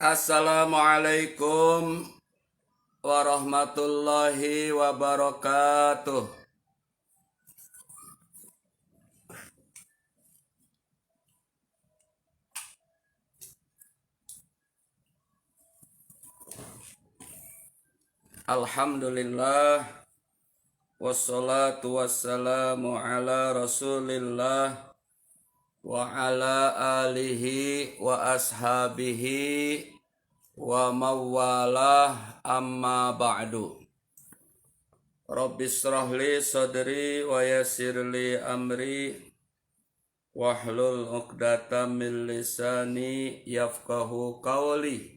Assalamualaikum warahmatullahi wabarakatuh. Alhamdulillah wassalatu wassalamu ala Rasulillah wa ala alihi wa ashabihi wa mawalah amma ba'du. Rabbis shrahli sadri wa yassirli amri wahlul 'uqdatam min lisani yafqahu qawli.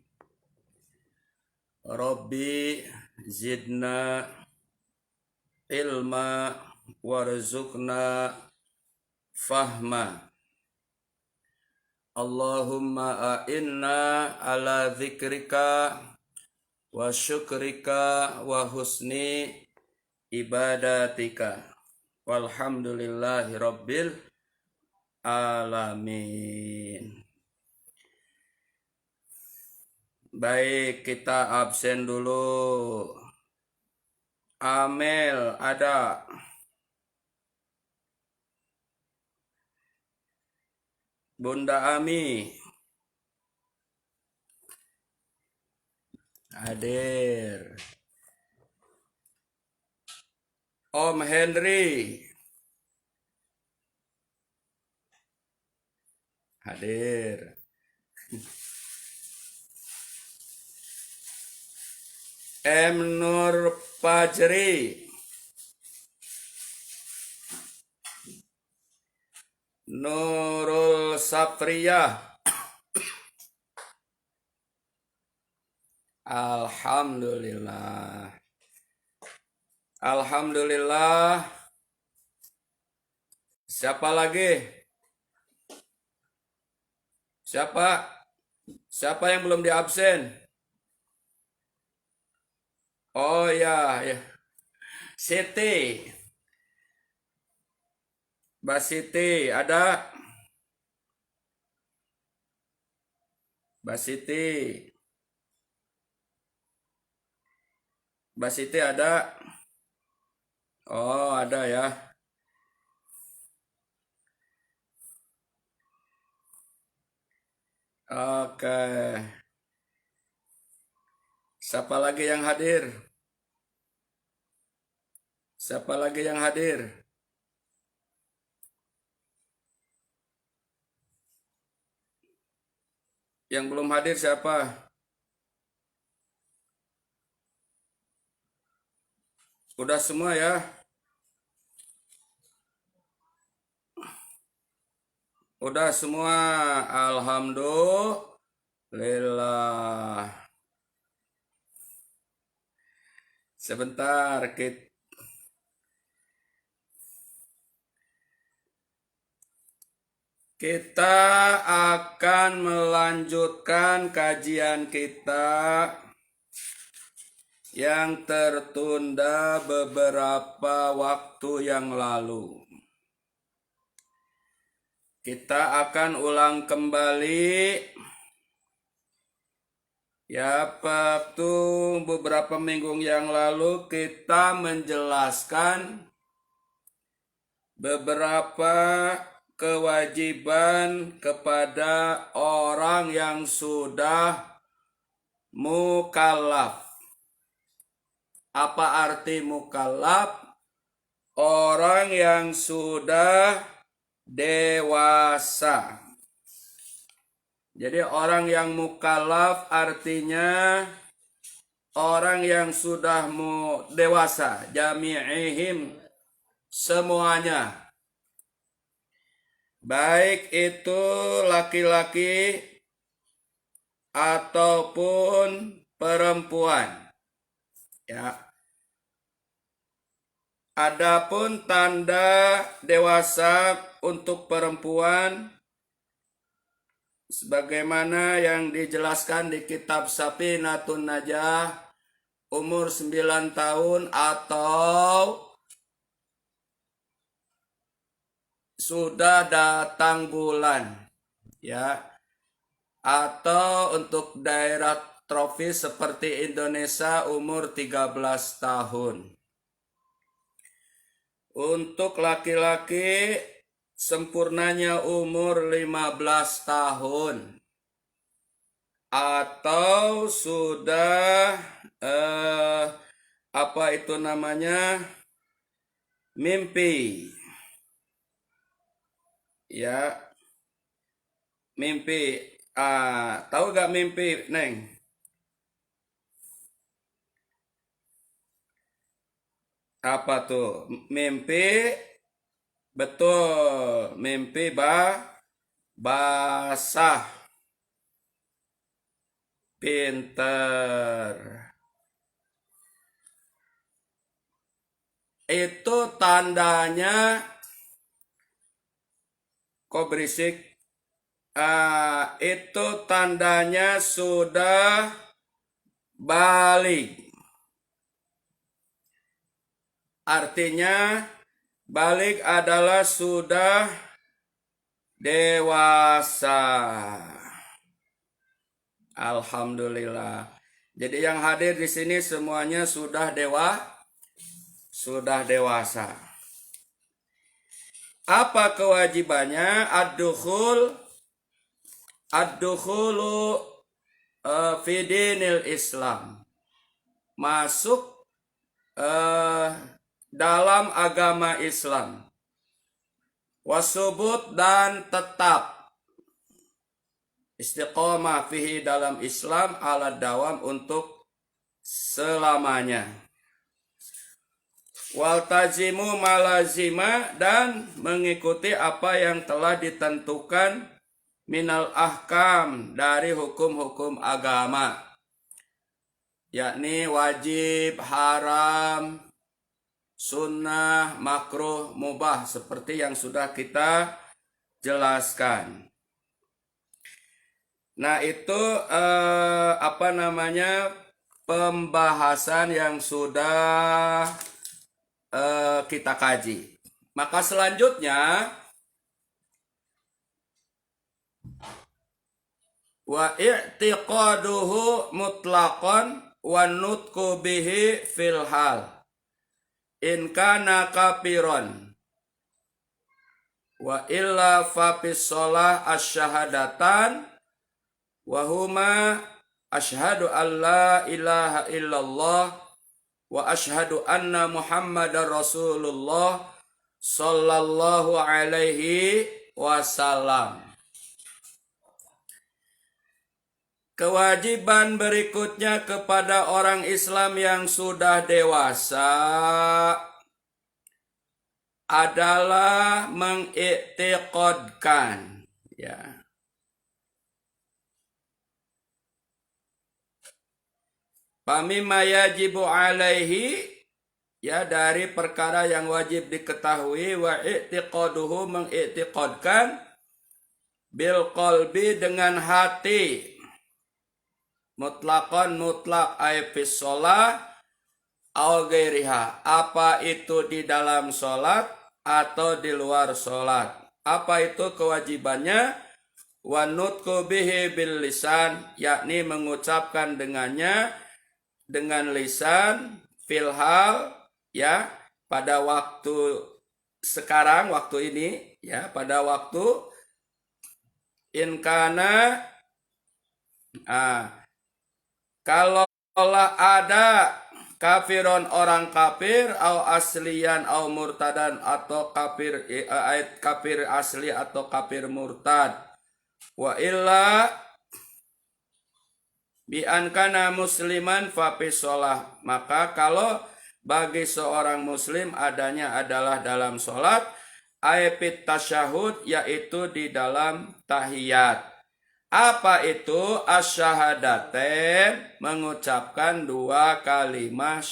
Rabbi zidna ilma warzuqna fahma. Allahumma a'inna ala dzikrika wa syukrika wa husni ibadatika. Walhamdulillahi rabbil alamin. Baik, kita absen dulu. Amel ada. Bunda Ami hadir. Om Henry hadir. M Nur Fajri, Nurul Sapriyah. Alhamdulillah. Alhamdulillah. Siapa lagi? Siapa yang belum diabsen? Oh ya, ya. Siti. Mbak Siti ada? Mbak Siti. Mbak Siti ada? Oh, ada ya. Oke. Siapa lagi yang hadir? Siapa lagi yang hadir? Yang belum hadir siapa? Udah semua ya? Udah semua. Alhamdulillah. Sebentar kita akan melanjutkan kajian kita yang tertunda beberapa waktu yang lalu. Kita akan ulang kembali ya, waktu beberapa minggu yang lalu kita menjelaskan beberapa kewajiban kepada orang yang sudah mukallaf. Apa arti mukallaf? Orang yang sudah dewasa. Jadi orang yang mukallaf artinya orang yang sudah dewasa, jami'ihim, semuanya. Baik itu laki-laki ataupun perempuan. Ya. Adapun tanda dewasa untuk perempuan sebagaimana yang dijelaskan di kitab Safinatun Najah, umur 9 tahun atau sudah datang bulan, ya. atau untuk daerah tropis seperti Indonesia umur 13 tahun. Untuk laki-laki sempurnanya umur 15 tahun atau sudah apa itu namanya, mimpi, ya, mimpi. Tahu gak mimpi, Neng? Apa tuh mimpi? Betul, mimpi basah. Pinter. Itu tandanya, kok berisik? Itu tandanya sudah balik. Artinya balik adalah sudah dewasa. Alhamdulillah. Jadi yang hadir di sini semuanya sudah dewasa. Apa kewajibannya? Ad-dukhulu fi dinil Islam. Masuk dalam agama Islam. Wasubut dan tetap. Istiqomah fihi dalam Islam ala dawam untuk selamanya. Wal tazimu malazima dan mengikuti apa yang telah ditentukan minal ahkam dari hukum-hukum agama, yakni wajib, haram, sunnah, makruh, mubah seperti yang sudah kita jelaskan. Nah itu pembahasan yang sudah kita kaji. Maka selanjutnya wa i'tiqaduhu mutlaqan wa nutqu bihi fil hal in kana kafiron wa illa fa fis shalah asyhadatan wa huma asyhadu an la ilaha illallah wa asyhadu anna Muhammadar Rasulullah sallallahu alaihi wasallam. Kewajiban berikutnya kepada orang Islam yang sudah dewasa adalah mengiktiqadkan, ya. Pamimma yajibu alaihi, ya, dari perkara yang wajib diketahui, wa i'tiqaduhu mengiktiqadkan bil qalbi dengan hati, mutlaqan mutlaq ay fis shalah au ghairiha, apa itu di dalam salat atau di luar salat. Apa itu kewajibannya? Wa nutqu bihi bil lisan, yakni mengucapkan dengannya dengan lisan, fil hal, ya, pada waktu sekarang, waktu ini, ya, pada waktu inkana, kalau ada kafiron orang kafir, au aslian au murtadan, atau kafir kafir asli atau kafir murtad, wa illa bi ankana musliman fa fi shalah, maka kalau bagi seorang muslim adanya adalah dalam salat, ayat tasyahud, yaitu di dalam tahiyat. Apa itu asyhadaten? Mengucapkan dua kalimat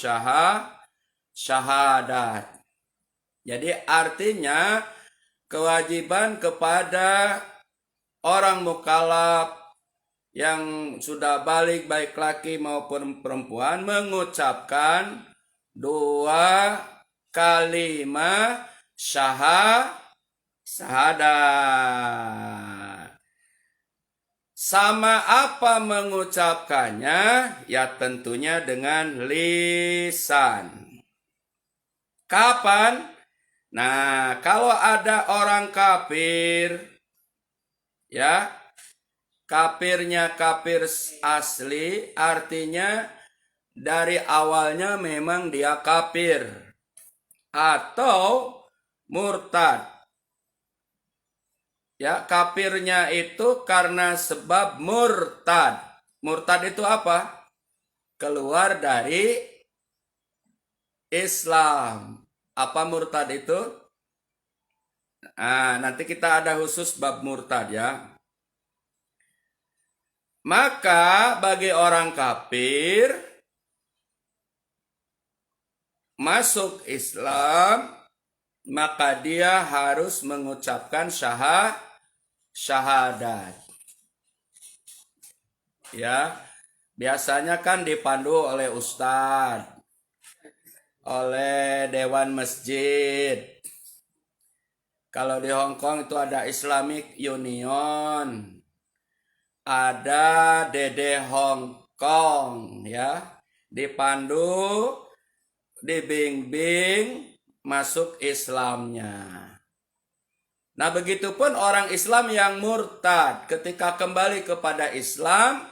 syahadat. Jadi artinya kewajiban kepada orang mukallaf yang sudah balik, baik laki maupun perempuan, mengucapkan dua kalimat syahadat. Sama apa mengucapkannya? Ya tentunya dengan lisan. Kapan? Nah, kalau ada orang kafir, ya, kafirnya kafir asli, artinya dari awalnya memang dia kafir atau murtad. Ya, kafirnya itu karena sebab murtad. Murtad itu apa? Keluar dari Islam. Apa murtad itu? Nah, nanti kita ada khusus bab murtad ya. Maka bagi orang kafir masuk Islam, maka dia harus mengucapkan syahadat. Ya, biasanya kan dipandu oleh ustadz, oleh dewan masjid. Kalau di Hong Kong itu ada Islamic Union, ada Dede Hong Kong, ya, dipandu, dibimbing masuk Islamnya. Nah, begitupun orang Islam yang murtad, ketika kembali kepada Islam,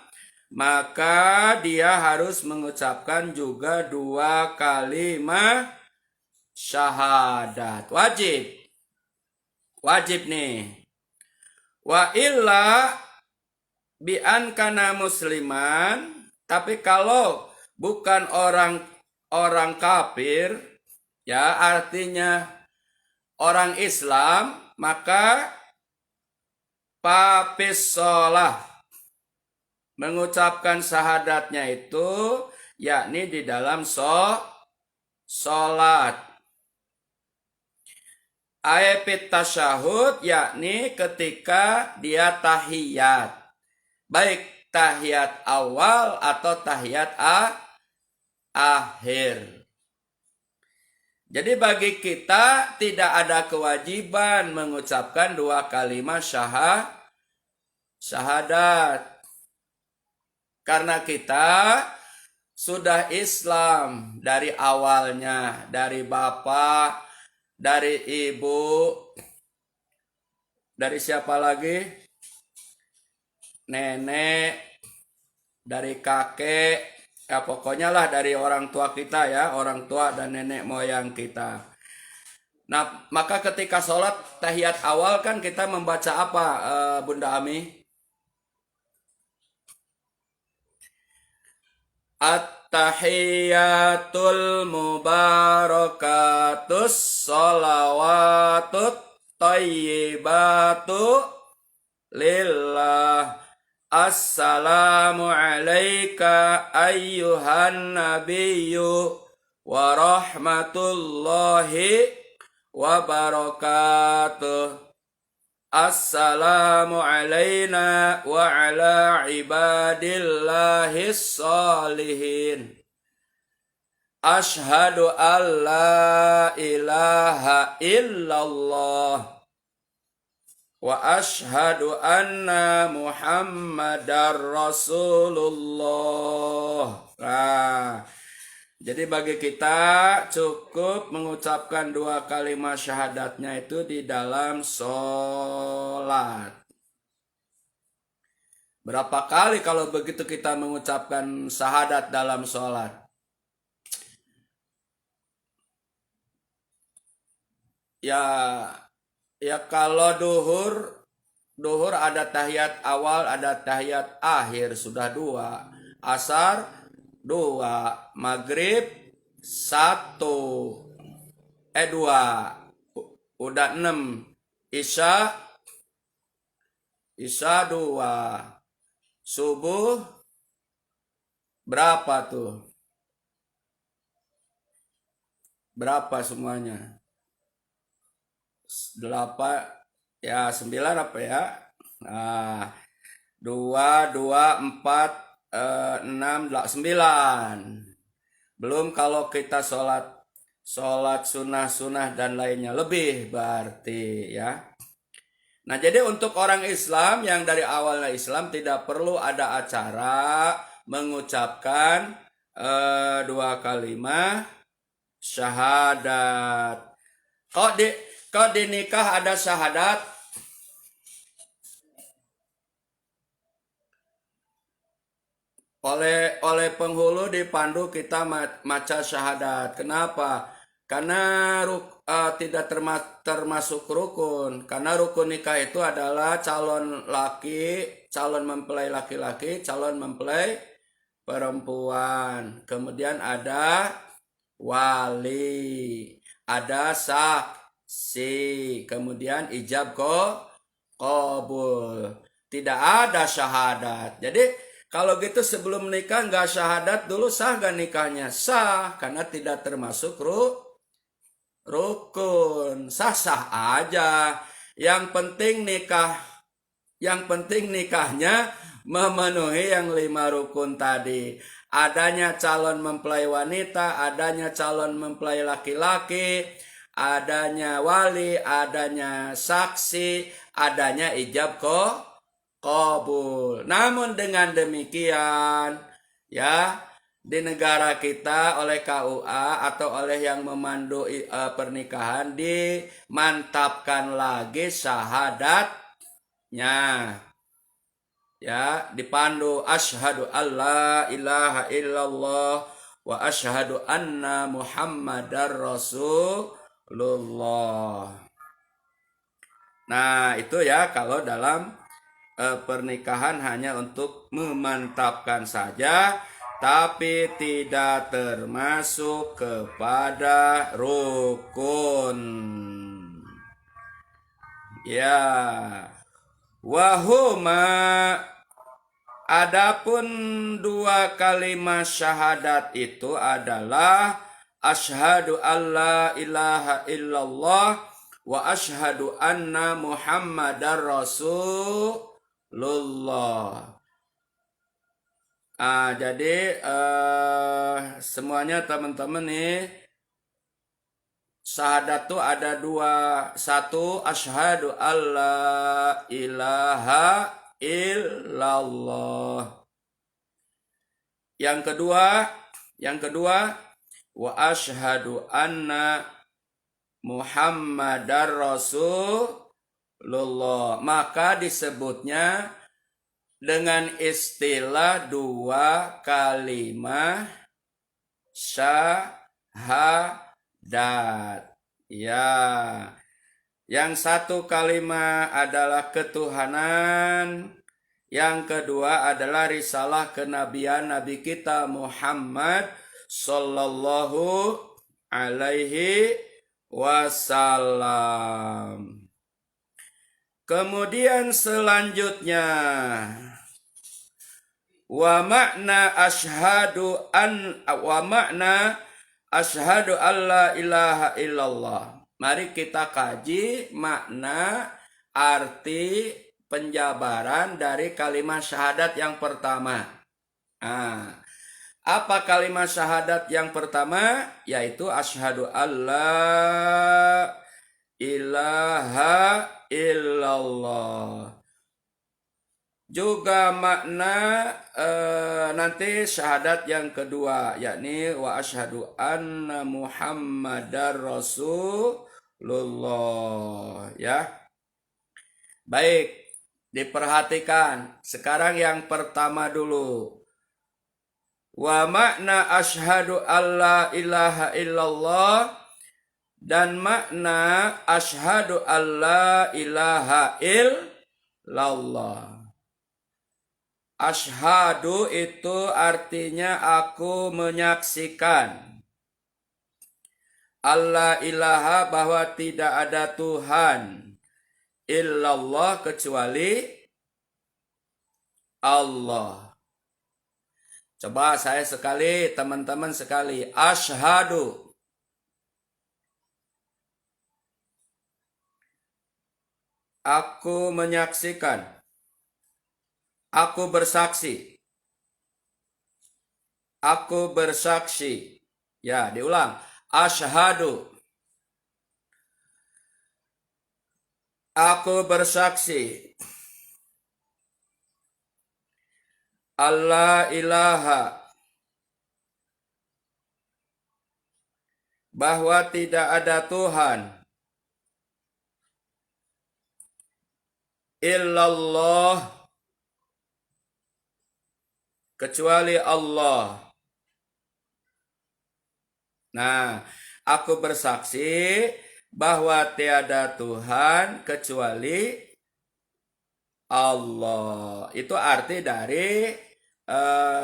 maka dia harus mengucapkan juga 2 kalimat syahadat. Wajib nih. Wa illa bi an kana musliman, tapi kalau bukan orang kafir, ya artinya orang Islam, maka papis sholah, mengucapkan syahadatnya itu yakni di dalam sholat. Ayat tasyahud yakni ketika dia tahiyat. Baik tahiyat awal atau tahiyat akhir. Jadi bagi kita tidak ada kewajiban mengucapkan 2 kalimat syahadat. Karena kita sudah Islam dari awalnya, dari bapak, dari ibu, dari siapa lagi? Nenek, dari kakek, ya pokoknya lah dari orang tua kita ya, orang tua dan nenek moyang kita. Nah, maka ketika sholat tahiyat awal kan kita membaca apa, Bunda Ami? At-tahiyatul mubarakatus sholawatut thayyibatu lillah. Assalamu alayka ayyuhan nabiyyu wa rahmatullahi wa barakatuh. Assalamu alayna wa ala ibadillahis salihin. Ashhadu an la ilaha illallah wa ashhadu anna Muhammadar Rasulullah. Nah, jadi bagi kita cukup mengucapkan 2 kalimat syahadatnya itu di dalam sholat. Berapa kali kalau begitu kita mengucapkan syahadat dalam sholat? Ya kalau duhur ada tahiyat awal, ada tahiyat akhir, sudah 2. Asar 2, maghrib 1, 2, udah 6. Isya 2, subuh berapa tuh? Berapa semuanya? 8, ya 9 apa ya? Nah, 2, 4, 6, 9. Belum kalau kita sholat sunah dan lainnya lebih berarti ya. Nah, jadi untuk orang Islam yang dari awalnya Islam tidak perlu ada acara mengucapkan dua kalimat syahadat. Kok di nikah ada syahadat? Oleh penghulu dipandu kita maca syahadat. Kenapa? Karena tidak termasuk rukun. Karena rukun nikah itu adalah calon mempelai laki-laki, calon mempelai perempuan. Kemudian ada wali, ada saksi, kemudian ijab qabul. Tidak ada syahadat. Jadi kalau gitu sebelum menikah nggak syahadat dulu, sah nggak nikahnya? Sah, karena tidak termasuk rukun. Sah-sah aja. Yang penting nikahnya memenuhi yang 5 rukun tadi. Adanya calon mempelai wanita, adanya calon mempelai laki-laki, adanya wali, adanya saksi, adanya ijab qabul. Namun dengan demikian, ya, di negara kita oleh KUA atau oleh yang memandu pernikahan dimantapkan lagi syahadatnya. Ya, dipandu asyhadu alla ilaha illallah wa asyhadu anna muhammadar rasulullah. Nah, itu ya kalau dalam pernikahan hanya untuk memantapkan saja, tapi tidak termasuk kepada rukun. Ya, wahuma, adapun 2 kalimat syahadat itu adalah asyhadu alla ilaha illallah wa asyhadu anna muhammadar rasulullah. Jadi semuanya teman-teman nih, syahadat tuh ada 2. Satu, asyhadu alla ilaha illallah. Yang kedua, wa asyhadu anna muhammadar rasulullah. Maka disebutnya dengan istilah 2 kalimat syahadat. Ya, yang satu kalimat adalah ketuhanan, yang kedua adalah risalah kenabian Nabi kita Muhammad sallallahu alaihi wasallam. Kemudian selanjutnya, wa makna asyhadu alla ilaha illallah. Mari kita kaji makna arti penjabaran dari kalimat syahadat yang pertama. Apa kalimat syahadat yang pertama? Yaitu asyhadu alla ilaha illallah. Juga makna nanti syahadat yang kedua, yakni wa asyhadu anna muhammadar rasulullah. Ya, baik, diperhatikan. Sekarang yang pertama dulu. Wa makna asyhadu alla ilaha illallah dan makna asyhadu alla ilaha illallah. Asyhadu itu artinya aku menyaksikan. Allah ilaha, bahwa tidak ada Tuhan illallah kecuali Allah. Coba saya sekali, teman-teman sekali. Asyhadu. Aku menyaksikan. Aku bersaksi. Aku bersaksi. Ya, diulang. Asyhadu. Aku bersaksi Allah ilaha, bahwa tidak ada Tuhan illallah, kecuali Allah. Nah, aku bersaksi bahwa tiada Tuhan kecuali Allah. Itu arti dari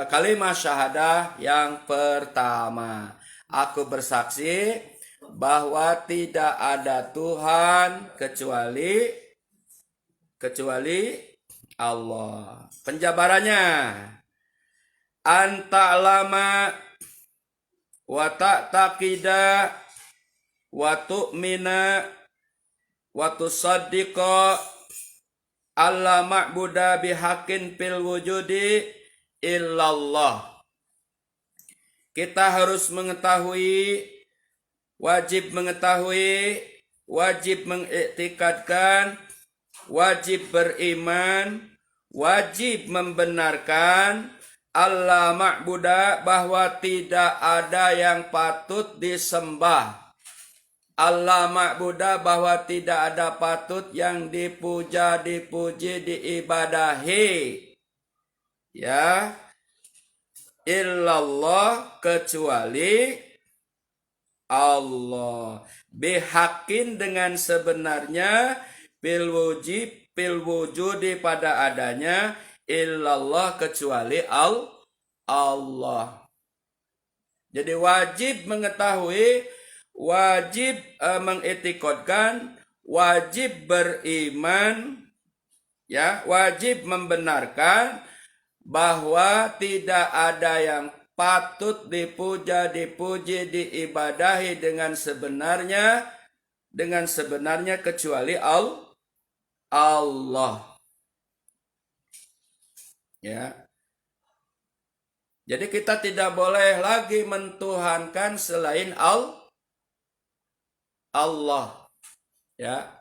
kalimat syahadah yang pertama. Aku bersaksi bahwa tidak ada Tuhan kecuali Allah. Penjabarannya, anta lama wa ta'taqida wa tu'mina wa tusaddiqa alla ma'buda bihaqqin fil wujudi illallah. Kita harus mengetahui, wajib mengetahui, wajib mengiktikadkan, wajib beriman, wajib membenarkan Allah ma'buda, bahwa tidak ada yang patut disembah. Allah ma'buda, bahwa tidak ada patut yang dipuja, dipuji, diibadahi. Ya, illallah, kecuali Allah. Bihakin, dengan sebenarnya, bil wujudi, pada adanya, illallah, kecuali Allah. Jadi wajib mengetahui, wajib mengetikotkan, wajib beriman, ya, wajib membenarkan bahwa tidak ada yang patut dipuja, dipuji, diibadahi dengan sebenarnya kecuali Allah. Ya. Jadi kita tidak boleh lagi mentuhankan selain Allah. Ya.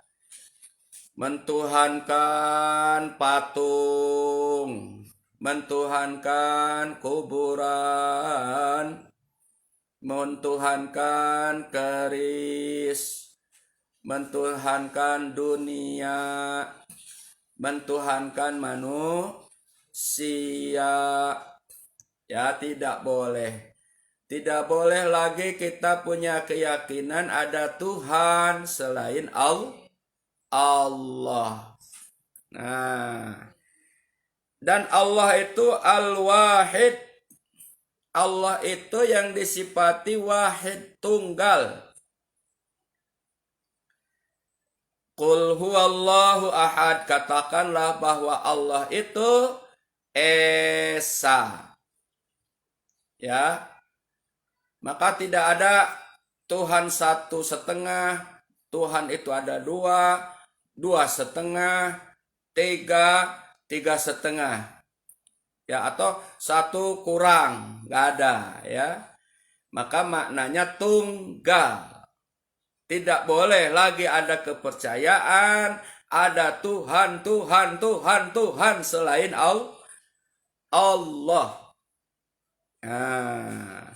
Mentuhankan patung, mentuhankan kuburan, mentuhankan keris, mentuhankan dunia, mentuhankan manusia. Ya, tidak boleh. Tidak boleh lagi kita punya keyakinan ada Tuhan selain Allah. Nah, dan Allah itu al-wahid. Allah itu yang disifati wahid, tunggal. Qul huwallahu ahad. Katakanlah bahwa Allah itu esa. Ya, maka tidak ada Tuhan 1,5, Tuhan itu ada 2, 2,5, 3, 3,5. Ya, atau 1 kurang, nggak ada, ya. Maka maknanya tunggal. Tidak boleh lagi ada kepercayaan ada Tuhan selain Allah. Nah,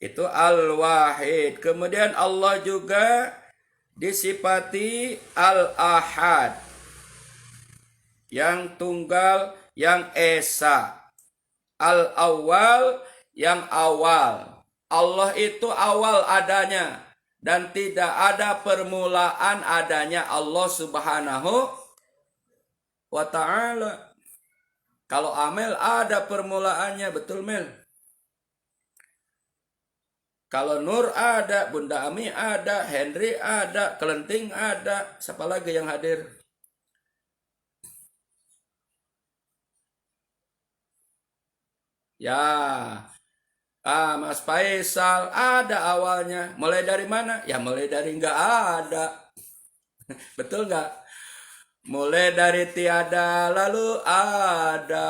itu al-wahid. Kemudian Allah juga disifati al-ahad, yang tunggal, yang esa. Al-awwal, yang awal. Allah itu awal adanya, dan tidak ada permulaan adanya Allah subhanahu wa ta'ala. Kalau Amel ada permulaannya, betul Mel? Kalau Nur ada, Bunda Ami ada, Henry ada, Kelenting ada, siapa lagi yang hadir? Ya, Mas Faisal ada awalnya. Mulai dari mana? Ya mulai dari nggak ada. Betul nggak? Mulai dari tiada lalu ada.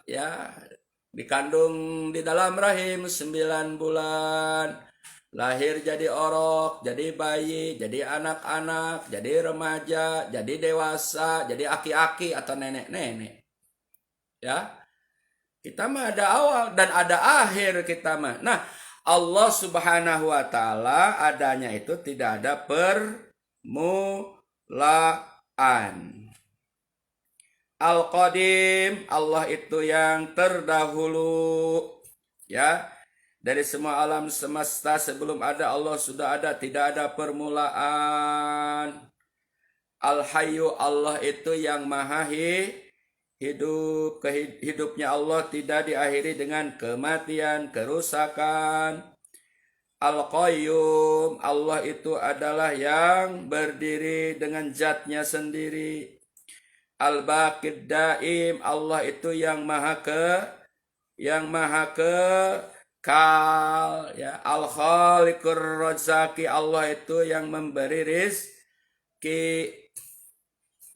Ya, dikandung di dalam rahim 9 bulan. lahir jadi orok, jadi bayi, jadi anak-anak, jadi remaja, jadi dewasa, jadi aki-aki atau nenek-nenek. Ya, kita mah ada awal dan ada akhir kita mah. Nah, Allah Subhanahu wa taala adanya itu tidak ada permulaan. Al-Qadim, Allah itu yang terdahulu. Ya, dari semua alam semesta sebelum ada Allah sudah ada, tidak ada permulaan. Al-Hayyu, Allah itu yang maha hidup. Hidupnya Allah tidak diakhiri dengan kematian, kerusakan. Al-Qayyum, Allah itu adalah yang berdiri dengan zatnya sendiri. Al-Baqid Daim, Allah itu yang maha kekal, ya. Al-Khaliqur Razzaqi, Allah itu yang memberi rizki,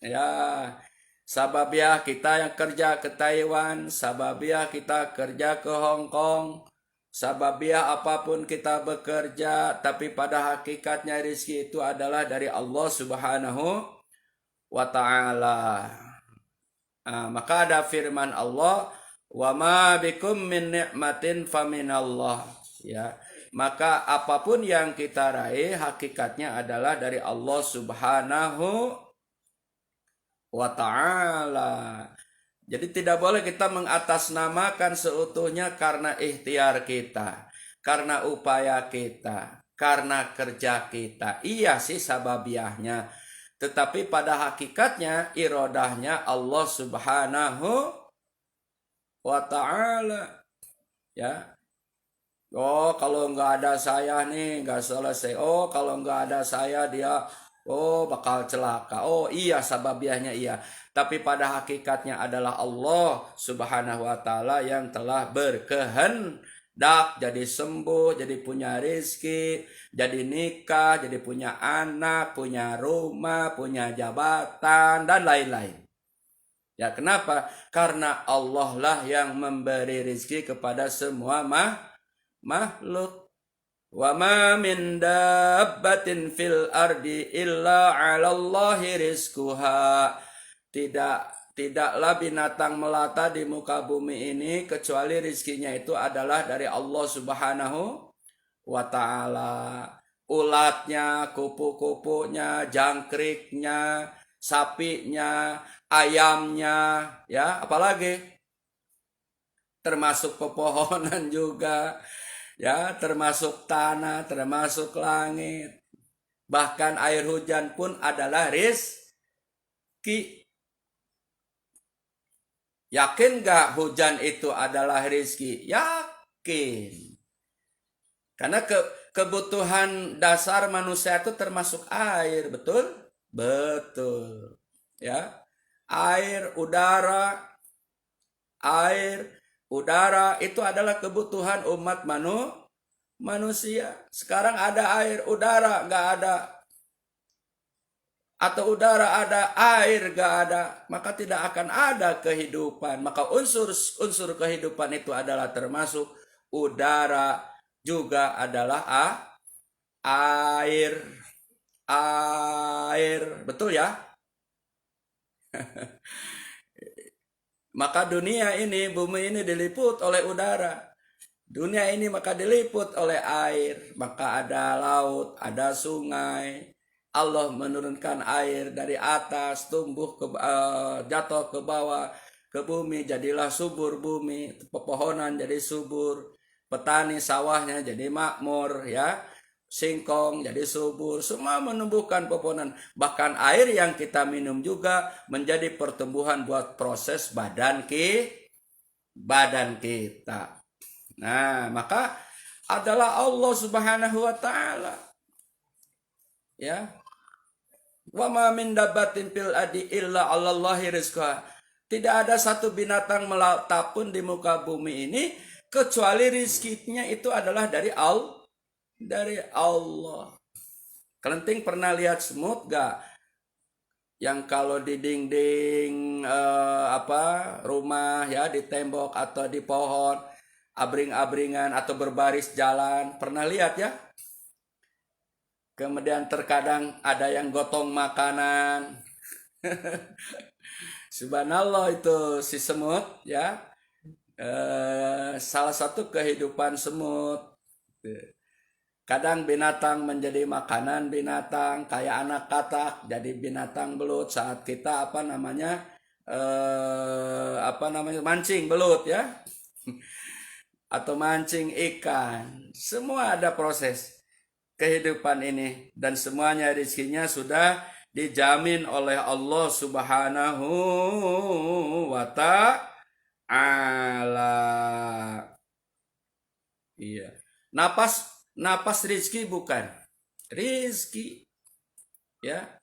ya. Sababiah kita yang kerja ke Taiwan, sababiah kita kerja ke Hong Kong, sababiah apapun kita bekerja, tapi pada hakikatnya rizki itu adalah dari Allah Subhanahu wa ta'ala. Maka ada firman Allah, wa ma bikum min ni'matin faminallah, ya. Maka apapun yang kita raih hakikatnya adalah dari Allah Subhanahu wa ta'ala. Jadi tidak boleh kita mengatasnamakan seutuhnya karena ikhtiar kita, karena upaya kita, karena kerja kita. Iya sih sababiahnya, tetapi pada hakikatnya irodahnya Allah Subhanahu wa ta'ala, ya. Oh, kalau nggak ada saya nih nggak selesai. Oh, kalau nggak ada saya dia bakal celaka. Oh iya, sababiahnya iya. Tapi pada hakikatnya adalah Allah Subhanahu wa ta'ala yang telah berkehendak jadi sembuh, jadi punya rezeki, jadi nikah, jadi punya anak, punya rumah, punya jabatan, dan lain-lain. Ya, kenapa? Karena Allah lah yang memberi rezeki kepada semua makhluk. Wa ma min dabbatin fil ardi illa 'alallahi rizquha. Tidaklah binatang melata di muka bumi ini kecuali rizkinya itu adalah dari Allah Subhanahu wa ta'ala. Ulatnya, kupu-kupunya, jangkriknya, sapinya, ayamnya, ya, apalagi termasuk pepohonan juga, ya, termasuk tanah, termasuk langit. Bahkan air hujan pun adalah rizki. Yakin gak hujan itu adalah rizki? Yakin. Karena kebutuhan dasar manusia itu termasuk air, betul? Betul. Ya. Air, udara itu adalah kebutuhan umat manusia. Sekarang ada air, udara nggak ada, atau udara ada, air nggak ada, maka tidak akan ada kehidupan. Maka unsur kehidupan itu adalah termasuk udara, juga adalah air, betul ya? Maka dunia ini, bumi ini diliput oleh udara. Dunia ini maka diliput oleh air. Maka ada laut, ada sungai. Allah menurunkan air dari atas, jatuh ke bawah, ke bumi, jadilah subur bumi. Pepohonan jadi subur. Petani sawahnya jadi makmur, ya. Singkong jadi subur, semua menumbuhkan pepohonan. Bahkan air yang kita minum juga menjadi pertumbuhan buat proses badan kita. Nah, maka adalah Allah Subhanahu wa ta'ala. Ya. Wa ma min dabbatin fil ardi illa 'alallahi rizquha. Tidak ada satu binatang melata pun di muka bumi ini kecuali rizkinya itu adalah dari Allah. Kelenting pernah lihat semut gak? Yang kalau di dinding rumah, ya, di tembok atau di pohon, abring-abringan atau berbaris jalan, pernah lihat ya? Kemudian terkadang ada yang gotong makanan. Subhanallah, itu si semut ya. Salah satu kehidupan semut. Kadang binatang menjadi makanan binatang, kayak anak katak jadi binatang belut saat kita mancing belut ya, atau mancing ikan. Semua ada proses kehidupan ini, dan semuanya rezekinya sudah dijamin oleh Allah Subhanahu wa ta'ala. Iya. Napas rizki bukan rizki ya,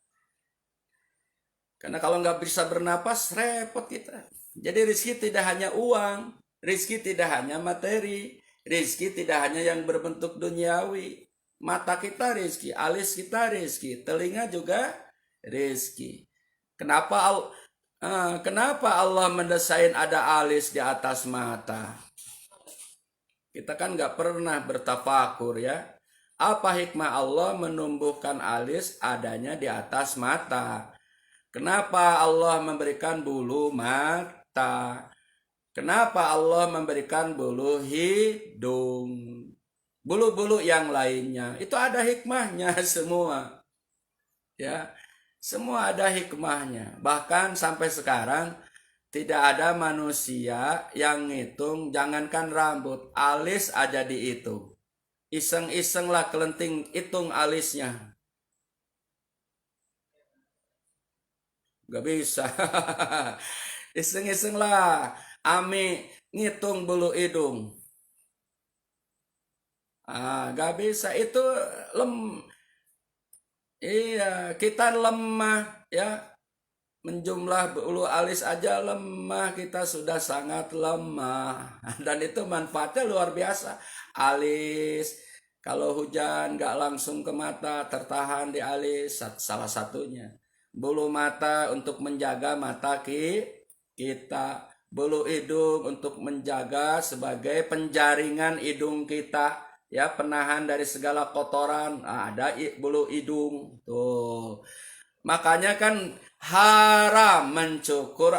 karena kalau nggak bisa bernapas repot kita. Jadi rizki tidak hanya uang, rizki tidak hanya materi, rizki tidak hanya yang berbentuk duniawi. Mata kita rizki, alis kita rizki, telinga juga rizki. Kenapa Allah mendesain ada alis di atas mata? Kita kan nggak pernah bertafakur ya. Apa hikmah Allah menumbuhkan alis adanya di atas mata? Kenapa Allah memberikan bulu mata? Kenapa Allah memberikan bulu hidung? Bulu-bulu yang lainnya itu ada hikmahnya semua. Ya, semua ada hikmahnya. Bahkan sampai sekarang tidak ada manusia yang ngitung, jangankan rambut, alis aja dihitung. Iseng-iseng lah kelenting hitung alisnya. Gak bisa. Iseng-iseng lah. Ami ngitung bulu hidung. Gak bisa. Itu iya, kita lemah ya. Menjumlah bulu alis aja lemah, kita sudah sangat lemah. Dan itu manfaatnya luar biasa. Alis, kalau hujan gak langsung ke mata, tertahan di alis, salah satunya. Bulu mata untuk menjaga mata kita. Bulu hidung untuk menjaga sebagai penjaringan hidung kita. Ya, penahan dari segala kotoran. Ada bulu hidung. Tuh. Makanya kan haram mencukur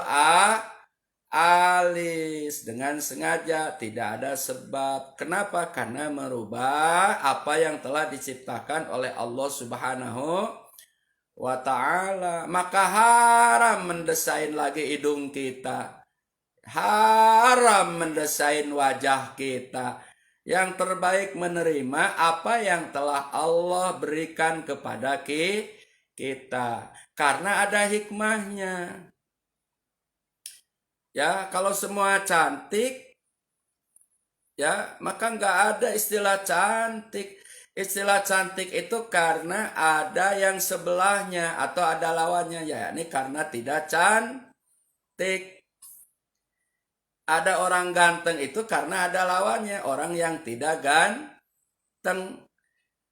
alis dengan sengaja, tidak ada sebab. Kenapa? Karena merubah apa yang telah diciptakan oleh Allah Subhanahu wa ta'ala. Maka haram mendesain lagi hidung kita, haram mendesain wajah kita. Yang terbaik menerima apa yang telah Allah berikan kepada kita, karena ada hikmahnya. Ya, kalau semua cantik ya, maka nggak ada istilah cantik. Istilah cantik itu karena ada yang sebelahnya atau ada lawannya, ya ini karena tidak cantik. Ada orang ganteng itu karena ada lawannya, orang yang tidak ganteng.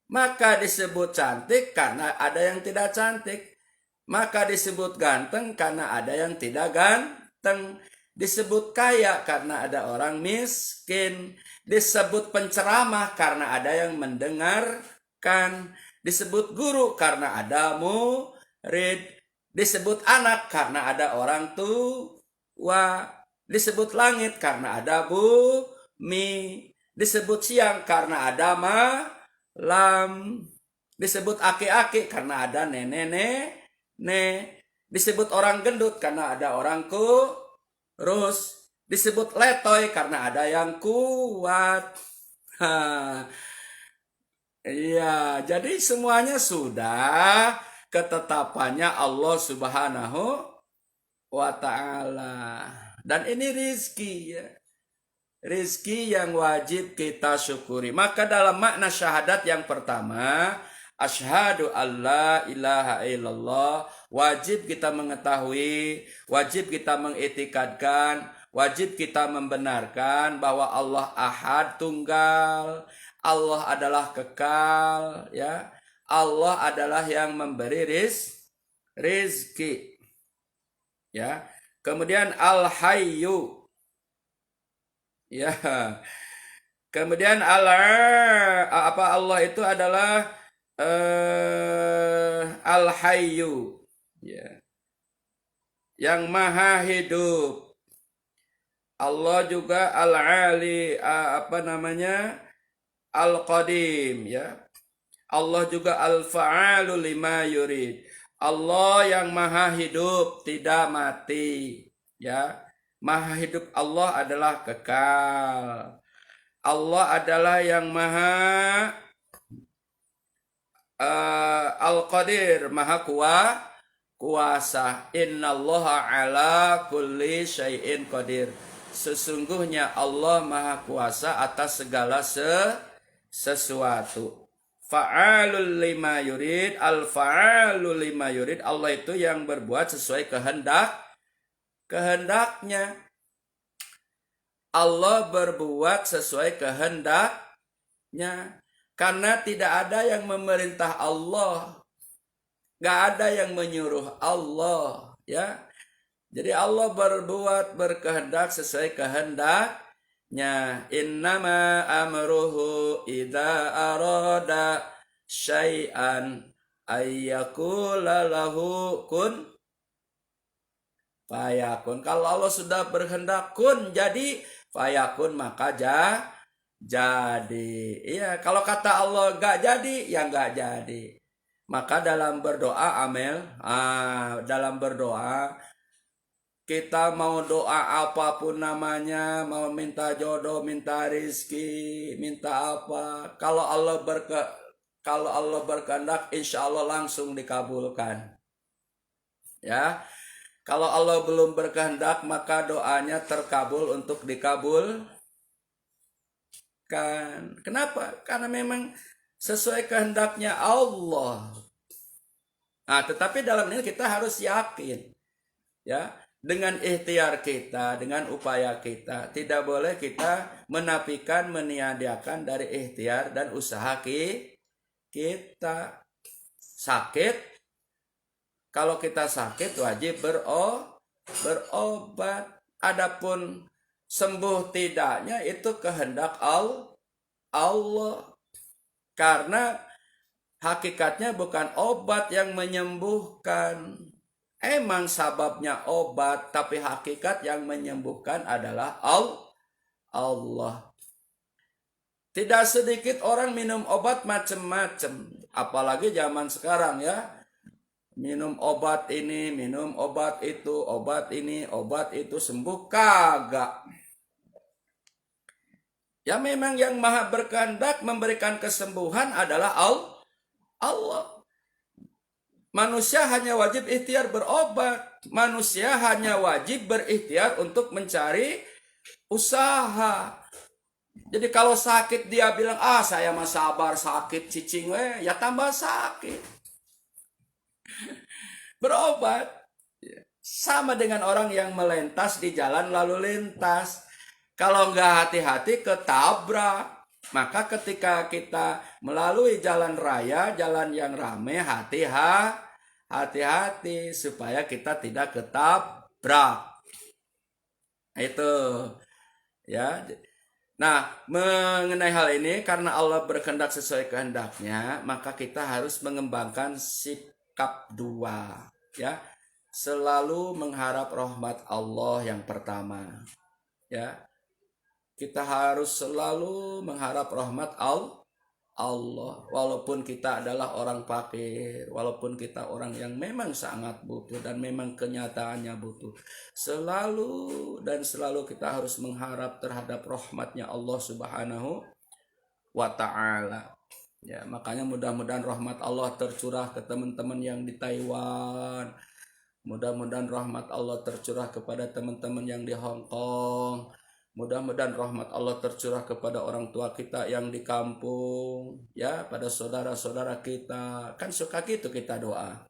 Maka disebut cantik karena ada yang tidak cantik. Maka disebut ganteng karena ada yang tidak ganteng. Disebut kaya karena ada orang miskin. Disebut penceramah karena ada yang mendengarkan. Disebut guru karena ada murid. Disebut anak karena ada orang tua. Disebut langit karena ada bumi. Disebut siang karena ada malam. Disebut aki-aki karena ada nenek. Disebut orang gendut karena ada orang kurus. Disebut letoy karena ada yang kuat. Iya, jadi semuanya sudah ketetapannya Allah Subhanahu wa ta'ala. Dan ini rizki ya. Rizki yang wajib kita syukuri. Maka dalam makna syahadat yang pertama, asyhadu alla ilaha illallah, wajib kita mengetahui, wajib kita mengitikadkan, wajib kita membenarkan bahwa Allah ahad, tunggal, Allah adalah kekal, ya. Allah adalah yang memberi rizki. Ya. Kemudian al-hayyu. Ya. Kemudian Allah itu adalah Al-Hayyu, ya, yang maha hidup. Allah juga Al-Ali, apa namanya? Al-Qadim, ya. Allah juga Al-Fa'alu lima yurid. Allah yang maha hidup, tidak mati, ya. Maha hidup Allah adalah kekal. Allah adalah yang maha Al-Qadir, maha kuasa. Innallaha ala kulli syai'in qadir. Sesungguhnya Allah maha kuasa atas segala sesuatu. Fa'alul lima yurid, al-fa'alul lima yurid. Allah itu yang berbuat sesuai kehendaknya. Allah berbuat sesuai kehendaknya. Karena tidak ada yang memerintah Allah. Gak ada yang menyuruh Allah, ya. Jadi Allah berbuat berkehendak sesuai kehendaknya. Innama amruhu idza arada syai'an ayyakula lahu kun fayakun. Kalau Allah sudah berkehendak kun jadi, fayakun maka jadi. Iya, kalau kata Allah gak jadi, ya gak jadi. Maka dalam berdoa, dalam berdoa, kita mau doa apapun namanya, mau minta jodoh, minta rizki, minta apa, kalau Allah berkehendak, insya Allah langsung dikabulkan. Ya, kalau Allah belum berkehendak, maka doanya terkabul untuk dikabulkan. Kenapa? Karena memang sesuai kehendaknya Allah. Nah, tetapi dalam ini kita harus yakin, ya, dengan ikhtiar kita, dengan upaya kita, tidak boleh kita menafikan, meniadakan dari ikhtiar dan usaha kita. Sakit, kalau kita sakit wajib berobat. Adapun sembuh tidaknya itu kehendak Allah. Karena hakikatnya bukan obat yang menyembuhkan. Emang sababnya obat, tapi hakikat yang menyembuhkan adalah Allah. Tidak sedikit orang minum obat macam-macam. Apalagi zaman sekarang, ya. Minum obat ini, minum obat itu, obat ini, obat itu, sembuh kagak. Ya memang yang maha berkehendak memberikan kesembuhan adalah Allah. Manusia hanya wajib ikhtiar berobat. Manusia hanya wajib berikhtiar untuk mencari usaha. Jadi kalau sakit dia bilang, saya mah sabar sakit cicing ya tambah sakit. Berobat. Sama dengan orang yang melintas di jalan lalu lintas. Kalau nggak hati-hati ketabrak. Maka ketika kita melalui jalan raya, jalan yang ramai, hati-hati supaya kita tidak ketabrak. Itu, ya. Nah, mengenai hal ini, karena Allah berkehendak sesuai kehendaknya, maka kita harus mengembangkan sikap dua, ya. Selalu mengharap rahmat Allah yang pertama, ya. Kita harus selalu mengharap rahmat Allah. Walaupun kita adalah orang fakir, walaupun kita orang yang memang sangat butuh dan memang kenyataannya butuh. Selalu dan selalu kita harus mengharap terhadap rahmatnya Allah Subhanahu wa ta'ala. Ya, makanya mudah-mudahan rahmat Allah tercurah ke teman-teman yang di Taiwan. Mudah-mudahan rahmat Allah tercurah kepada teman-teman yang di Hong Kong. Mudah-mudahan rahmat Allah tercurah kepada orang tua kita yang di kampung, ya, pada saudara-saudara kita. Kan suka gitu kita doa.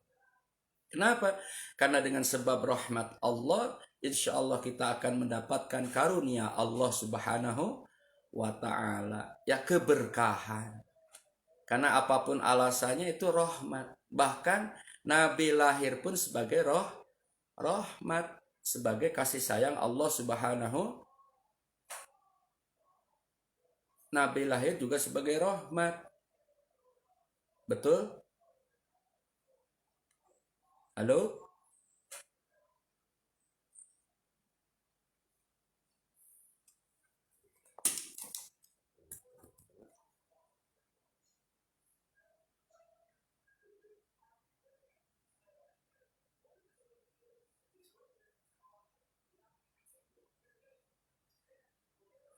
Kenapa? Karena dengan sebab rahmat Allah, insya Allah kita akan mendapatkan karunia Allah Subhanahu wa ta'ala. Ya, keberkahan. Karena apapun alasannya itu rahmat. Bahkan Nabi lahir pun sebagai rahmat, sebagai kasih sayang Allah Subhanahu. Nabi lahir juga sebagai rahmat. Betul? Halo?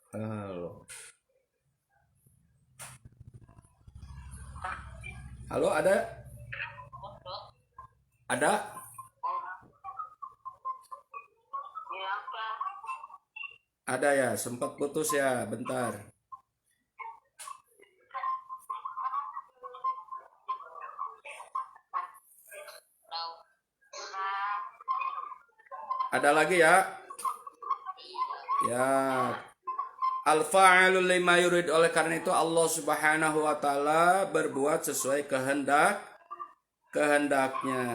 Halo. Halo, ada? Ada? Ada ya, sempat putus ya, bentar. Ada lagi ya? Ya, al-fa'alu lima yurid, oleh karena itu Allah Subhanahu wa taala berbuat sesuai kehendaknya.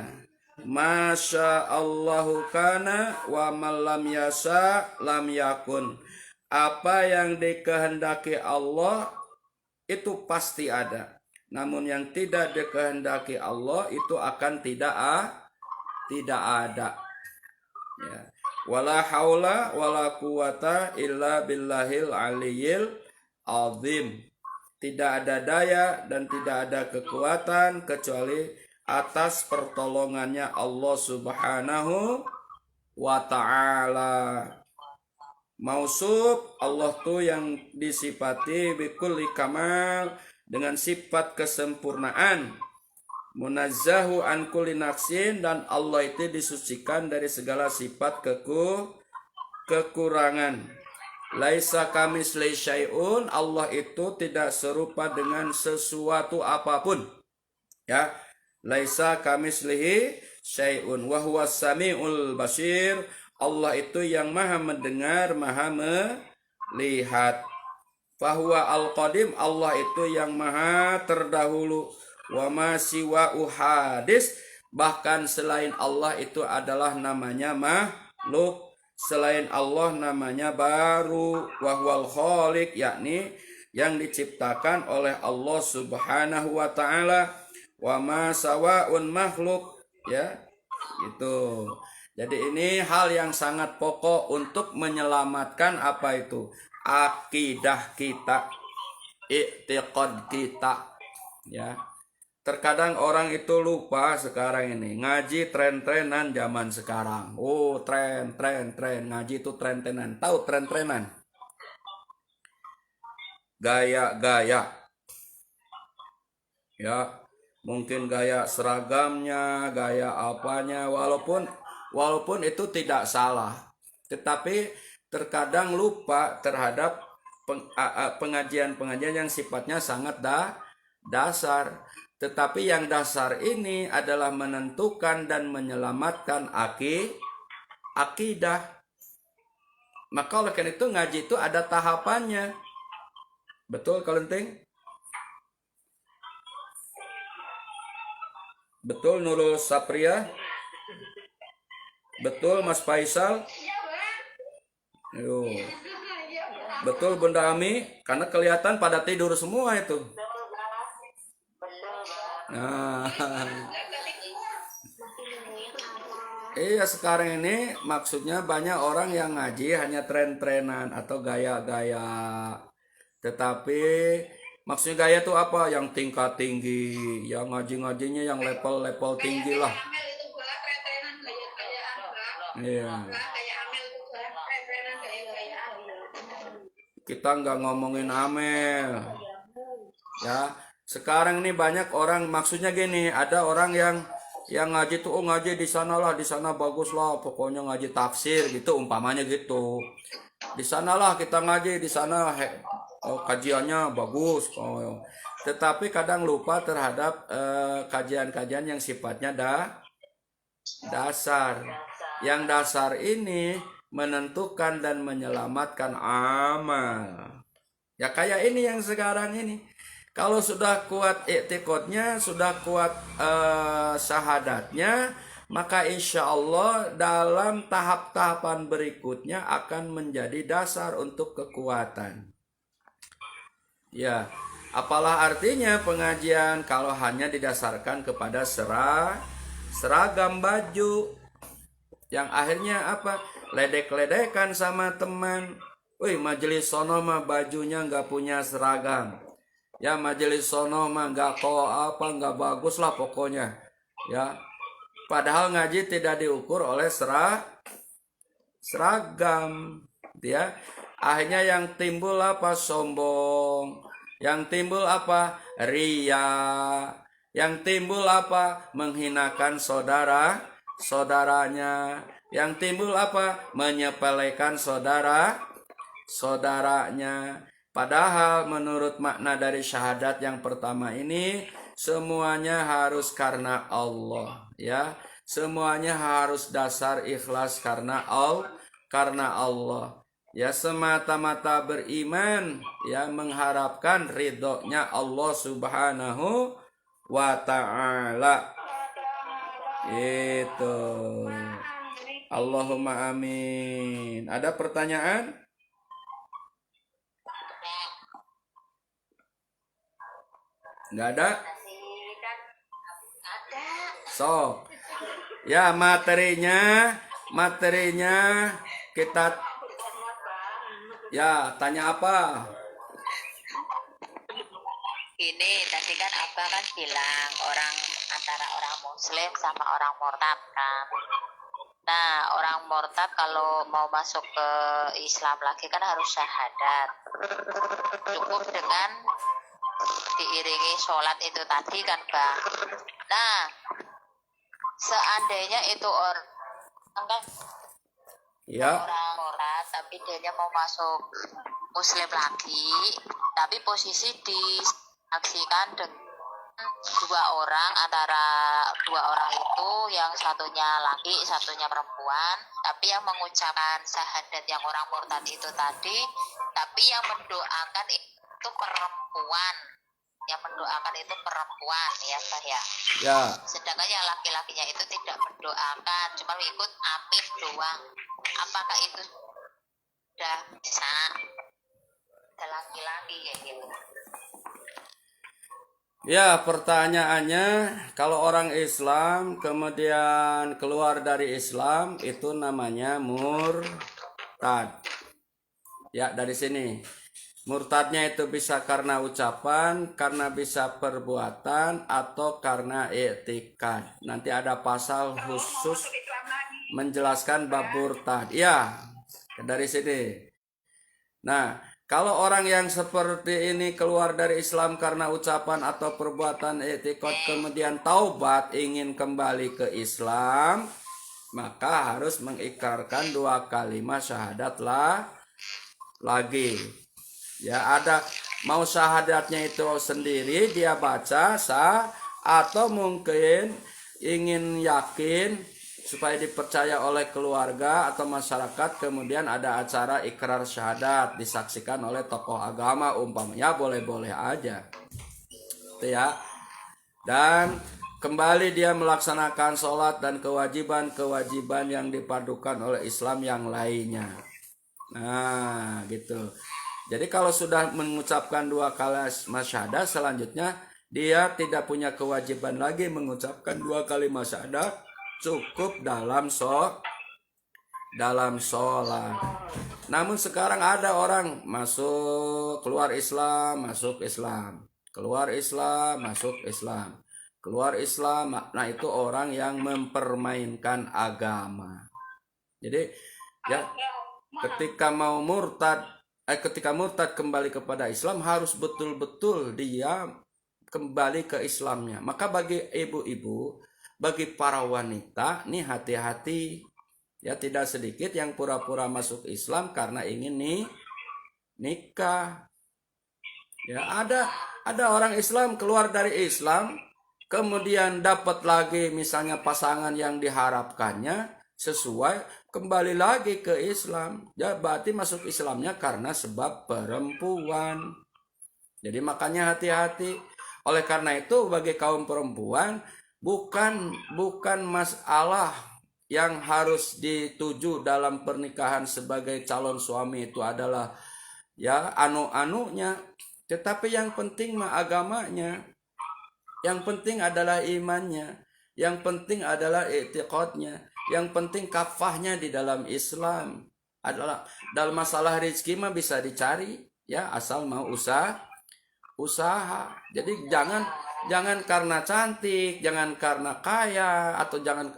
Masya Allahu kana wa man lam yasha lam yakun. Apa yang dikehendaki Allah itu pasti ada. Namun yang tidak dikehendaki Allah itu akan tidak ada. Ya. Wala haula wala quwata illa billahil aliyil azim. Tidak ada daya dan tidak ada kekuatan kecuali atas pertolongannya Allah Subhanahu wa ta'ala. Mausuf, Allah tuh yang disifati bikulli kamal, dengan sifat kesempurnaan. Munazzahu an kulli naqsin, dan Allah itu disucikan dari segala sifat kekurangan. Laisa kamisli syai'un, Allah itu tidak serupa dengan sesuatu apapun. Ya, laisa kamislihi syai'un wa huwas samiul basir. Allah itu yang maha mendengar, maha melihat. Fahuwa al-qadim, Allah itu yang maha terdahulu. Wa ma siwa uhadis, bahkan selain Allah itu adalah namanya makhluk. Selain Allah namanya baru. Wahwal khaliq, yakni yang diciptakan oleh Allah Subhanahu wa ta'ala. Wa ma sawaun makhluk, ya itu. Jadi ini hal yang sangat pokok untuk menyelamatkan apa itu? Akidah kita, i'tiqad kita, ya. Terkadang orang itu lupa sekarang ini ngaji tren-trenan zaman sekarang. Oh, tren ngaji itu tren-trenan. Tahu tren-trenan? Gaya-gaya. Ya, mungkin gaya seragamnya, gaya apanya, walaupun itu tidak salah. Tetapi terkadang lupa terhadap pengajian-pengajian yang sifatnya sangat dasar. Tetapi yang dasar ini adalah menentukan dan menyelamatkan akidah. Maka oleh karena itu ngaji itu ada tahapannya. Betul, Kalenting? Betul, Nurul Sapria? Betul, Mas Faisal? Yo. Betul, Bunda Ami? Karena kelihatan pada tidur semua itu. Nah, iya, sekarang ini maksudnya banyak orang yang ngaji hanya tren-trenan atau gaya-gaya. Tetapi maksudnya gaya itu apa? Yang tingkat tinggi, yang ngaji-ngajinya yang level-level tinggi lah. Iya. Kita nggak ngomongin amel. Ya, sekarang ini banyak orang, maksudnya gini, ada orang yang ngaji tuh, oh ngaji di sana lah, di sana bagus lah, pokoknya ngaji tafsir gitu, umpamanya gitu. Di sanalah kita ngaji, di sana kajiannya bagus. Tetapi kadang lupa terhadap kajian-kajian yang sifatnya dasar. Yang dasar ini menentukan dan menyelamatkan amal. Ya kayak ini yang sekarang ini. Kalau sudah kuat i'tiqadnya, sudah kuat syahadatnya, maka insya Allah dalam tahap-tahapan berikutnya akan menjadi dasar untuk kekuatan. Ya, Apalah artinya pengajian kalau hanya didasarkan kepada seragam baju yang akhirnya apa? Ledek-ledekan sama teman. Wih, majelis sono mah bajunya nggak punya seragam. Ya, majelis sono mah nggak nggak bagus lah pokoknya. Ya, padahal ngaji tidak diukur oleh seragam, ya. Akhirnya yang timbul apa? Sombong. Yang timbul apa? Ria. Yang timbul apa? Menghinakan saudaranya. Yang timbul apa? Menyepelekan saudaranya. Padahal menurut makna dari syahadat yang pertama ini, semuanya harus karena Allah, ya. Semuanya harus dasar ikhlas karena Allah. Ya, semata-mata beriman, ya, mengharapkan ridhonya Allah Subhanahu wa ta'ala. Itu. Allahumma amin. Ada pertanyaan? Nggak ada? So, ya materinya kita, ya, tanya apa? Ini tadi kan Abah kan bilang antara orang Muslim sama orang murtad kan. Nah, orang murtad kalau mau masuk ke Islam lagi kan harus syahadat. Cukup dengan diiringi sholat itu tadi kan, Bang. Nah, seandainya itu orang kan, Ya, orang murtad tapi dia mau masuk Muslim lagi, tapi posisi disaksikan dengan antara dua orang itu, yang satunya laki satunya perempuan, tapi yang mengucapkan syahadat yang orang murtad itu tadi, tapi yang mendoakan itu perempuan, ya Pak ya. ya. Sedangkan yang laki-lakinya itu tidak mendoakan, cuma ikut amin doang. Apakah itu sudah bisa ada laki-laki kayak gitu? Ya, pertanyaannya, kalau orang Islam kemudian keluar dari Islam itu namanya murtad. Ya, dari sini. Murtadnya itu bisa karena ucapan, karena bisa perbuatan, atau karena i'tikad. Nanti ada pasal khusus menjelaskan bab murtad. Ya, dari sini. Nah, kalau orang yang seperti ini keluar dari Islam karena ucapan atau perbuatan i'tikad, kemudian taubat ingin kembali ke Islam, maka harus mengikrarkan 2 kalimat syahadat lagi. Ya, ada mau syahadatnya itu sendiri dia baca sah, atau mungkin ingin yakin supaya dipercaya oleh keluarga atau masyarakat, kemudian ada acara ikrar syahadat disaksikan oleh tokoh agama umpamanya, boleh-boleh aja. Itu ya. Dan kembali dia melaksanakan sholat dan kewajiban-kewajiban yang dipadukan oleh Islam yang lainnya. Nah, gitu. Jadi kalau sudah mengucapkan 2 kalimat syahadat, selanjutnya dia tidak punya kewajiban lagi mengucapkan 2 kalimat syahadat, cukup dalam sholat. Namun sekarang ada orang keluar Islam, masuk Islam, keluar Islam, masuk Islam, keluar Islam. Nah, itu orang yang mempermainkan agama. Jadi ya, ketika murtad kembali kepada Islam, harus betul-betul dia kembali ke Islamnya. Maka bagi ibu-ibu, bagi para wanita, nih hati-hati. Ya, tidak sedikit yang pura-pura masuk Islam karena ingin nikah. Ya, ada orang Islam keluar dari Islam, kemudian dapat lagi misalnya pasangan yang diharapkannya sesuai, kembali lagi ke Islam. Ya, berarti masuk Islamnya karena sebab perempuan. Jadi makanya hati-hati. Oleh karena itu bagi kaum perempuan, bukan masalah yang harus dituju dalam pernikahan sebagai calon suami itu adalah ya anu-anunya, Tetapi yang penting mah agamanya. Yang penting adalah imannya. Yang penting adalah i'tiqadnya. Yang penting kafahnya di dalam Islam. Adalah dalam masalah rezeki mah bisa dicari ya, asal mau usaha. Jadi jangan karena cantik, jangan karena kaya, atau jangan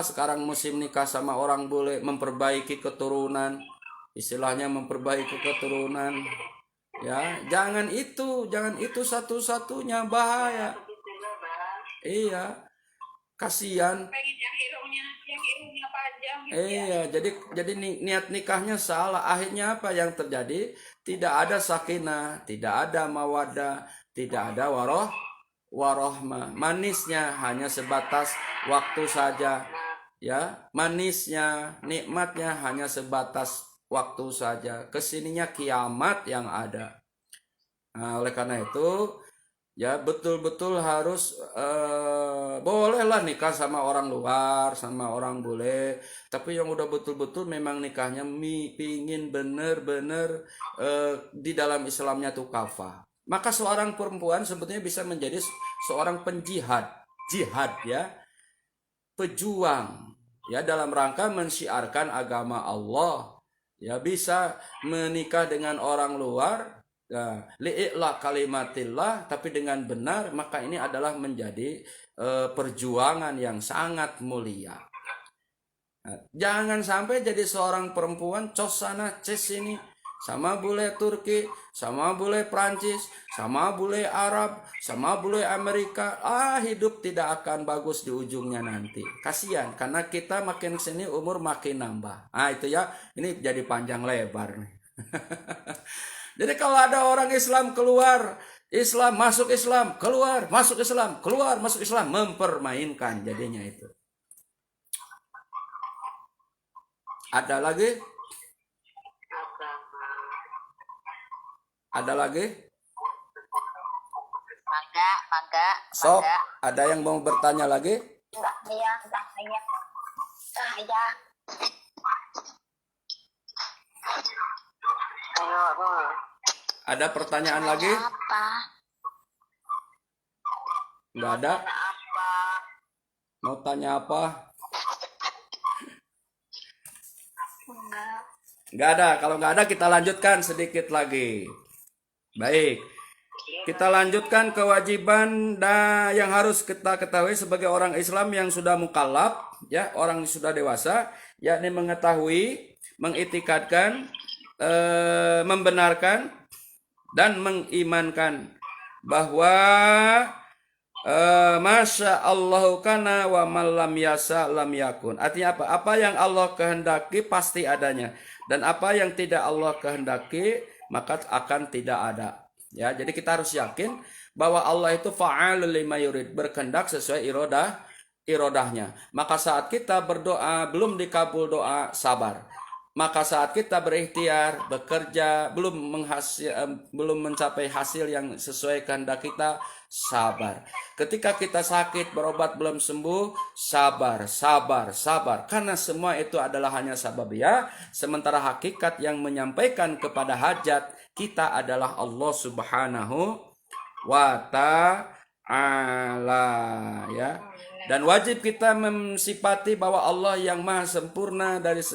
sekarang musim nikah sama orang boleh memperbaiki keturunan. Istilahnya memperbaiki keturunan. Ya, jangan itu satu-satunya bahaya. Iya, kasihan. Pengen yang hidungnya panjang gitu ya. Iya, jadi niat nikahnya salah. Akhirnya apa yang terjadi? Tidak ada sakinah, tidak ada mawaddah, tidak ada warohmah. Manisnya hanya sebatas waktu saja. Ya, manisnya, nikmatnya hanya sebatas waktu saja. Kesininya kiamat yang ada. Nah, oleh karena itu, ya betul-betul harus bolehlah nikah sama orang luar, sama orang bule. Tapi yang udah betul-betul memang nikahnya pingin bener-bener di dalam Islamnya tuh kafah. Maka seorang perempuan sebetulnya bisa menjadi seorang jihad ya, pejuang ya dalam rangka mensyiarkan agama Allah. Ya bisa menikah dengan orang luar, ya, li'la kalimatillah, tapi dengan benar, maka ini adalah menjadi perjuangan yang sangat mulia. Nah, jangan sampai jadi seorang perempuan cos sana ces sini, sama bule Turki, sama bule Prancis, sama bule Arab, sama bule Amerika. Hidup tidak akan bagus di ujungnya nanti. Kasihan, karena kita makin sini umur makin nambah. Itu ya, ini jadi panjang lebar nih. Jadi kalau ada orang Islam keluar Islam, masuk Islam, keluar, masuk Islam, keluar, masuk Islam, mempermainkan jadinya itu. Ada lagi? Ada lagi? Mangga. Sok, ada yang mau bertanya lagi? Enggak, iya. Ya. Ayo, Ada pertanyaan lagi? apa? Enggak ada? Apa? Mau tanya apa? Enggak ada. Kalau enggak ada kita lanjutkan sedikit lagi. Baik. Kita lanjutkan kewajiban yang harus kita ketahui sebagai orang Islam yang sudah mukallaf, ya, orang yang sudah dewasa, yakni mengetahui, mengitikadkan, membenarkan dan mengimankan bahwa Masya Allah kana wa malam yasa lam yakun. Artinya apa? Apa yang Allah kehendaki pasti adanya, dan apa yang tidak Allah kehendaki maka akan tidak ada. Ya, jadi kita harus yakin bahwa Allah itu fa'alul lima yurid, berkehendak sesuai irodahnya. Maka saat kita berdoa belum dikabul doa, sabar. Maka saat kita berikhtiar, bekerja, belum mencapai hasil yang sesuai kehendak kita, sabar. Ketika kita sakit, berobat belum sembuh, sabar. Karena semua itu adalah hanya sababiyah, sementara hakikat yang menyampaikan kepada hajat kita adalah Allah Subhanahu wa ta'ala, ya. Dan wajib kita mensifati bahwa Allah yang maha sempurna dari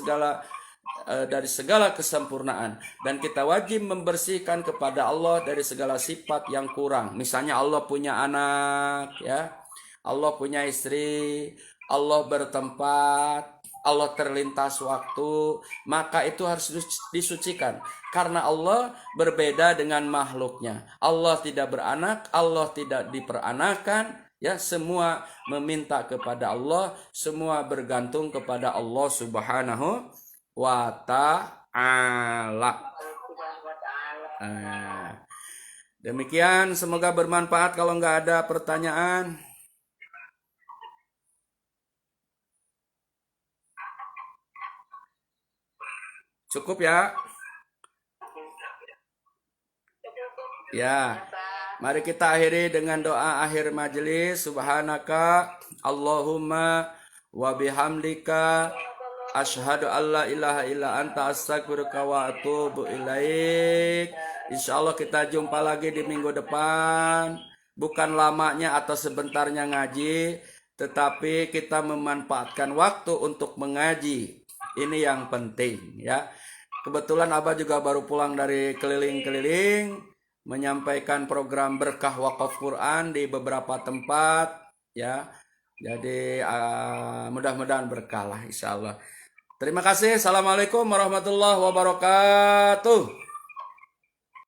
segala kesempurnaan, dan kita wajib membersihkan kepada Allah dari segala sifat yang kurang. Misalnya Allah punya anak, ya, Allah punya istri, Allah bertempat, Allah terlintas waktu, maka itu harus disucikan karena Allah berbeda dengan makhluknya. Allah tidak beranak, Allah tidak diperanakan, ya, semua meminta kepada Allah, semua bergantung kepada Allah Subhanahu wa ta'ala. Demikian, semoga bermanfaat. Kalau nggak ada pertanyaan, cukup ya. Ya, mari kita akhiri dengan doa akhir majelis. Subhanaka Allahumma wa bihamdika asyhadu an la ilaha illa anta astaghfiruka wa atubu ilaik. Insya Allah kita jumpa lagi di minggu depan. Bukan lamanya atau sebentarnya ngaji, tetapi kita memanfaatkan waktu untuk mengaji. Ini yang penting ya. Kebetulan Abah juga baru pulang dari keliling-keliling, menyampaikan program berkah wakaf Quran di beberapa tempat ya. Jadi mudah-mudahan berkah lah insya Allah. Terima kasih. Assalamualaikum warahmatullahi wabarakatuh.